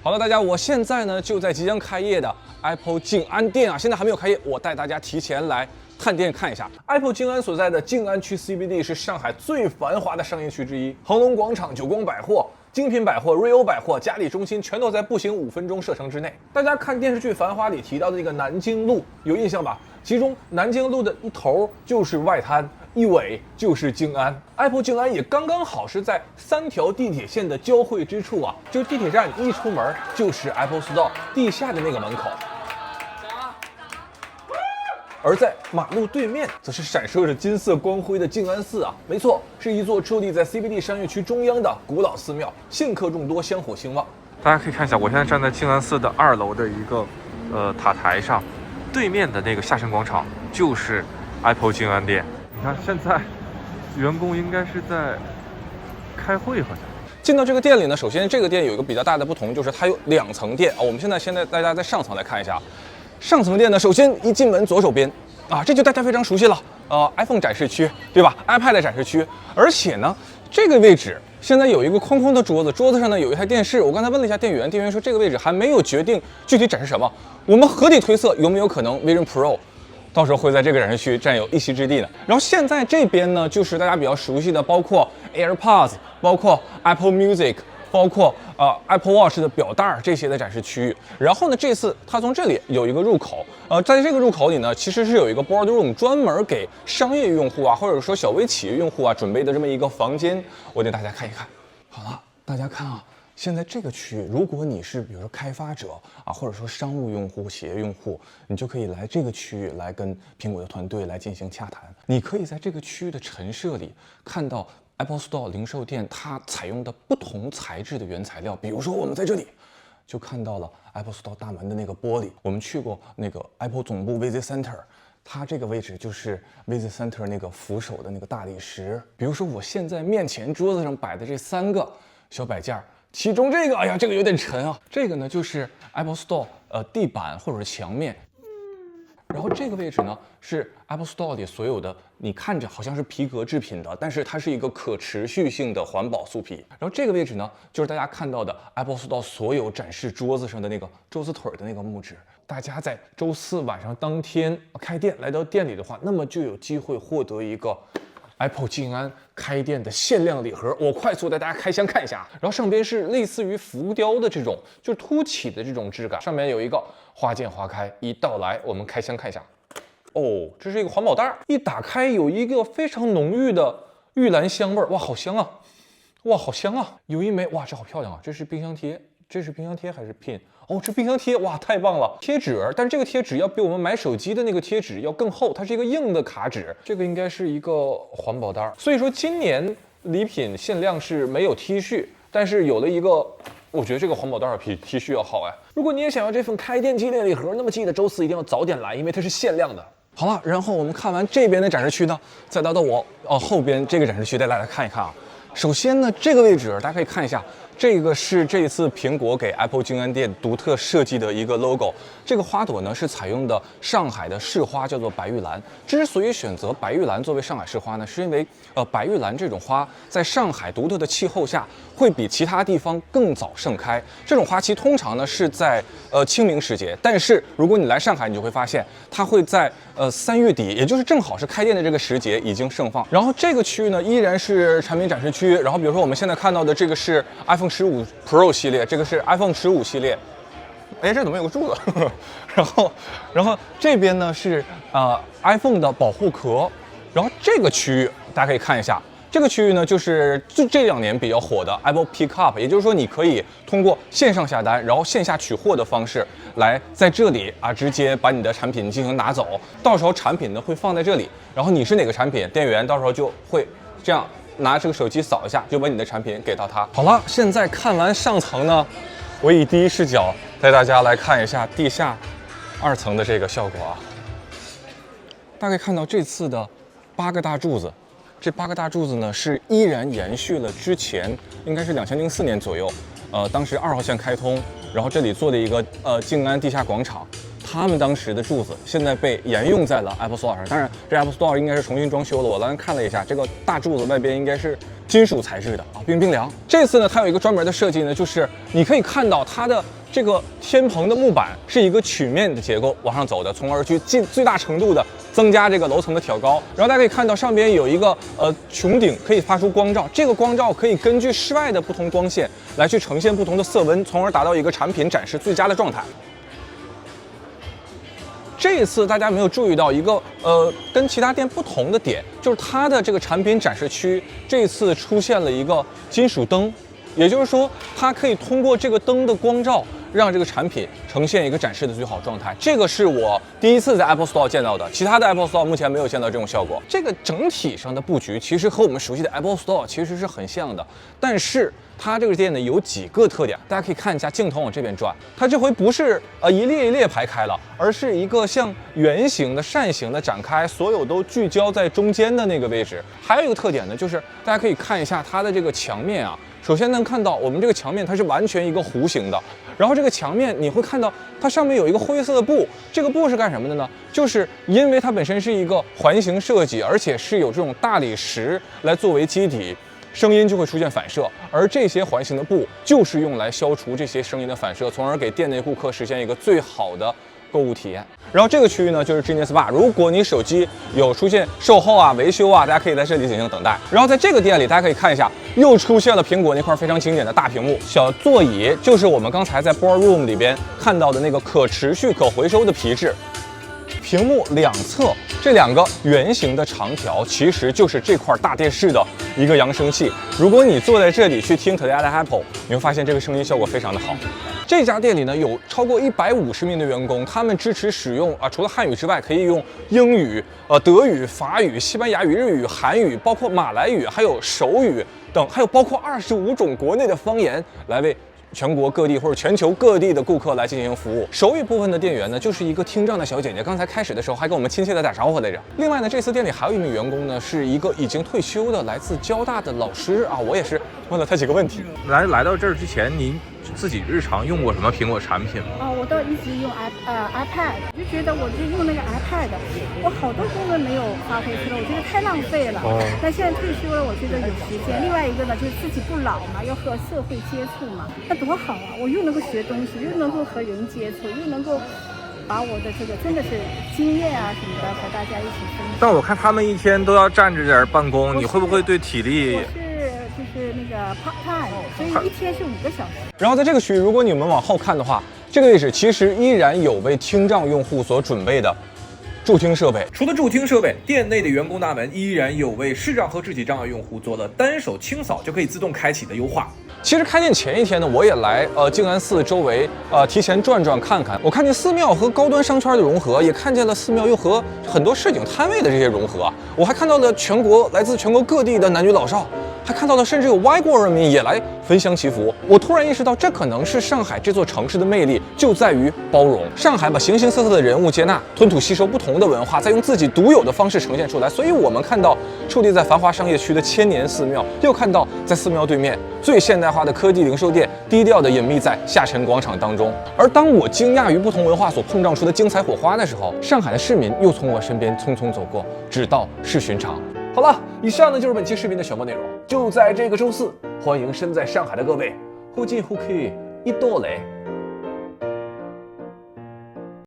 好了，大家，我现在呢就在即将开业的 Apple 静安店啊，现在还没有开业，我带大家提前来探店看一下。Apple 静安所在的静安区 CBD 是上海最繁华的商业区之一，恒隆广场、久光百货、精品百货、瑞欧百货、嘉里中心全都在步行5分钟射程之内。大家看电视剧《繁花》里提到的那个南京路，有印象吧？其中南京路的一头就是外滩，一尾就是静安。Apple 静安也刚刚好是在3条地铁线的交汇之处啊，就地铁站一出门就是 Apple Store 地下的那个门口。而在马路对面，则是闪烁着金色光辉的静安寺啊，没错，是一座矗立在 CBD 商业区中央的古老寺庙，信客众多，香火兴旺。大家可以看一下，我现在站在静安寺的2楼的一个塔台上，对面的那个下沉广场就是 Apple 静安店。你看，现在员工应该是在开会，好像。进到这个店里呢，首先这个店有一个比较大的不同，就是它有2层店啊。我们现在大家在上层来看一下。上层店呢，首先一进门左手边啊，这就大家非常熟悉了，iPhone 展示区，对吧 ？iPad 展示区，而且呢，这个位置现在有一个空空的桌子，桌子上呢有一台电视。我刚才问了一下店员，店员说这个位置还没有决定具体展示什么，我们合理推测有没有可能 Vision Pro 到时候会在这个展示区占有一席之地呢？然后现在这边呢，就是大家比较熟悉的，包括 AirPods， 包括 Apple Music。包括Apple Watch 的表带这些的展示区域，然后呢，这次它从这里有一个入口，在这个入口里呢，其实是有一个 boardroom 专门给商业用户啊，或者说小微企业用户啊准备的这么一个房间，我给大家看一看。好了，大家看啊，现在这个区域，如果你是比如说开发者啊，或者说商务用户、企业用户，你就可以来这个区域来跟苹果的团队来进行洽谈。你可以在这个区域的陈设里看到Apple Store 零售店它采用的不同材质的原材料，比如说我们在这里就看到了 Apple Store 大门的那个玻璃。我们去过那个 Apple 总部 Visit Center， 它这个位置就是 Visit Center 那个扶手的那个大理石。比如说我现在面前桌子上摆的这3个小摆件，其中这个，哎呀，这个有点沉啊。这个呢就是 Apple Store 地板或者是墙面。然后这个位置呢是 Apple Store 里所有的，你看着好像是皮革制品的，但是它是一个可持续性的环保素皮。然后这个位置呢，就是大家看到的 Apple Store 所有展示桌子上的那个桌子腿的那个木质。大家在周4晚上当天开店来到店里的话，那么就有机会获得一个 Apple 静安开店的限量礼盒。我快速带大家开箱看一下，然后上边是类似于浮雕的这种，就是凸起的这种质感，上面有一个花见花开。一到来，我们开箱看一下。哦，这是一个环保袋，一打开有一个非常浓郁的玉兰香味儿，哇，好香啊！哇，好香啊！有一枚，哇，这好漂亮啊！这是冰箱贴，这是冰箱贴还是 pin？ 哦，这冰箱贴，哇，太棒了！贴纸，但是这个贴纸要比我们买手机的那个贴纸要更厚，它是一个硬的卡纸。这个应该是一个环保袋，所以说今年礼品限量是没有 T 恤，但是有了一个。我觉得这个环保袋比 T 恤要好哎！如果你也想要这份开店纪念礼盒，那么记得周4一定要早点来，因为它是限量的。好了，然后我们看完这边的展示区呢，再来到我后边这个展示区，带大家看一看啊。首先呢，这个位置大家可以看一下，这个是这一次苹果给 Apple 静安店独特设计的一个 logo。这个花朵呢是采用的上海的市花，叫做白玉兰。之所以选择白玉兰作为上海市花呢，是因为白玉兰这种花在上海独特的气候下会比其他地方更早盛开。这种花期通常呢是在清明时节，但是如果你来上海，你就会发现它会在3月底，也就是正好是开店的这个时节已经盛放。然后这个区域呢依然是产品展示区，然后比如说我们现在看到的这个是 iPhone 15 Pro 系列，这个是 iPhone 15系列。哎，这怎么有个柱子？然后这边呢是iPhone 的保护壳，然后这个区域大家可以看一下，这个区域呢就这2年比较火的 Apple Pick Up， 也就是说你可以通过线上下单，然后线下取货的方式来在这里直接把你的产品进行拿走，到时候产品呢会放在这里，然后你是哪个产品，店员到时候就会这样拿这个手机扫一下，就把你的产品给到他。好了，现在看完上层呢，我以第一视角带大家来看一下地下2层的这个效果啊。大家可以看到这次的8个大柱子，这8个大柱子呢是依然延续了之前应该是2004年左右，当时2号线开通，然后这里做的一个静安地下广场，他们当时的柱子现在被沿用在了 Apple Store 上。当然，这 Apple Store 应该是重新装修了。我刚才看了一下，这个大柱子外边应该是金属材质的啊，冰凉。这次呢，它有一个专门的设计呢，就是你可以看到它的这个天棚的木板是一个曲面的结构往上走的，从而去最大程度的增加这个楼层的挑高。然后大家可以看到上边有一个穹顶，可以发出光照。这个光照可以根据室外的不同光线来去呈现不同的色温，从而达到一个产品展示最佳的状态。这一次大家没有注意到一个跟其他店不同的点，就是它的这个产品展示区这次出现了一个金属灯，也就是说它可以通过这个灯的光照，让这个产品呈现一个展示的最好状态。这个是我第一次在 Apple Store 见到的，其他的 Apple Store 目前没有见到这种效果。这个整体上的布局其实和我们熟悉的 Apple Store 其实是很像的，但是它这个店呢有几个特点，大家可以看一下，镜头往这边转，它这回不是一列一列排开了，而是一个像圆形的扇形的展开，所有都聚焦在中间的那个位置。还有一个特点呢，就是大家可以看一下它的这个墙面啊，首先能看到我们这个墙面它是完全一个弧形的，然后这个墙面你会看到它上面有一个灰色的布，这个布是干什么的呢？就是因为它本身是一个环形设计，而且是有这种大理石来作为基底，声音就会出现反射，而这些环形的布就是用来消除这些声音的反射，从而给店内顾客实现一个最好的购物体验。然后这个区域呢就是 Genius Bar， 如果你手机有出现售后啊、维修啊，大家可以在这里进行等待。然后在这个店里，大家可以看一下，又出现了苹果那块非常经典的大屏幕，小座椅就是我们刚才在 Ballroom 里边看到的那个可持续可回收的皮质。屏幕两侧这两个圆形的长条，其实就是这块大电视的一个扬声器。如果你坐在这里去听 Today at Apple， 你会发现这个声音效果非常的好。这家店里呢有超过150名的员工，他们支持使用除了汉语之外，可以用英语、德语、法语、西班牙语、日语、韩语，包括马来语，还有手语等，还有包括25种国内的方言来为全国各地或者全球各地的顾客来进行服务。手语部分的店员呢，就是一个听障的小姐姐，刚才开始的时候还跟我们亲切的打招呼来着。另外呢，这次店里还有一名员工呢，是一个已经退休的来自交大的老师啊，我也是问了他几个问题。来到这儿之前，您自己日常用过什么苹果产品吗？我都一直用iPad， 就觉得我就用那个 iPad， 我好多功能没有发挥出来，我觉得太浪费了。那现在退休了，我觉得有时间。另外一个呢，就是自己不老嘛，要和社会接触嘛，那多好啊！我又能够学东西，又能够和人接触，又能够把我的这个真的是经验啊什么的和大家一起分享。但我看他们一天都要站着点办公，你会不会对体力？就是那个 part time， 所以一天是5个小时。然后在这个区域，如果你们往后看的话，这个位置其实依然有为听障用户所准备的助听设备。除了助听设备，店内的员工大门依然有为视障和肢体障碍用户做了单手清扫就可以自动开启的优化。其实开店前一天呢，我也来静安寺周围提前转转看看。我看见寺庙和高端商圈的融合，也看见了寺庙又和很多市井摊位的这些融合。我还看到了来自全国各地的男女老少，还看到了甚至有外国人民也来分享祈福。我突然意识到，这可能是上海这座城市的魅力，就在于包容。上海把形形色色的人物接纳、吞吐吸收不同的文化，再用自己独有的方式呈现出来。所以我们看到矗立在繁华商业区的千年寺庙，又看到在寺庙对面最现代化的科技零售店低调的隐秘在下沉广场当中。而当我惊讶于不同文化所碰撞出的精彩火花的时候，上海的市民又从我身边匆匆走过，只道是寻常。好了，以上呢就是本期视频的全部内容。就在这个周四，欢迎身在上海的各位，忽近忽去，一多来。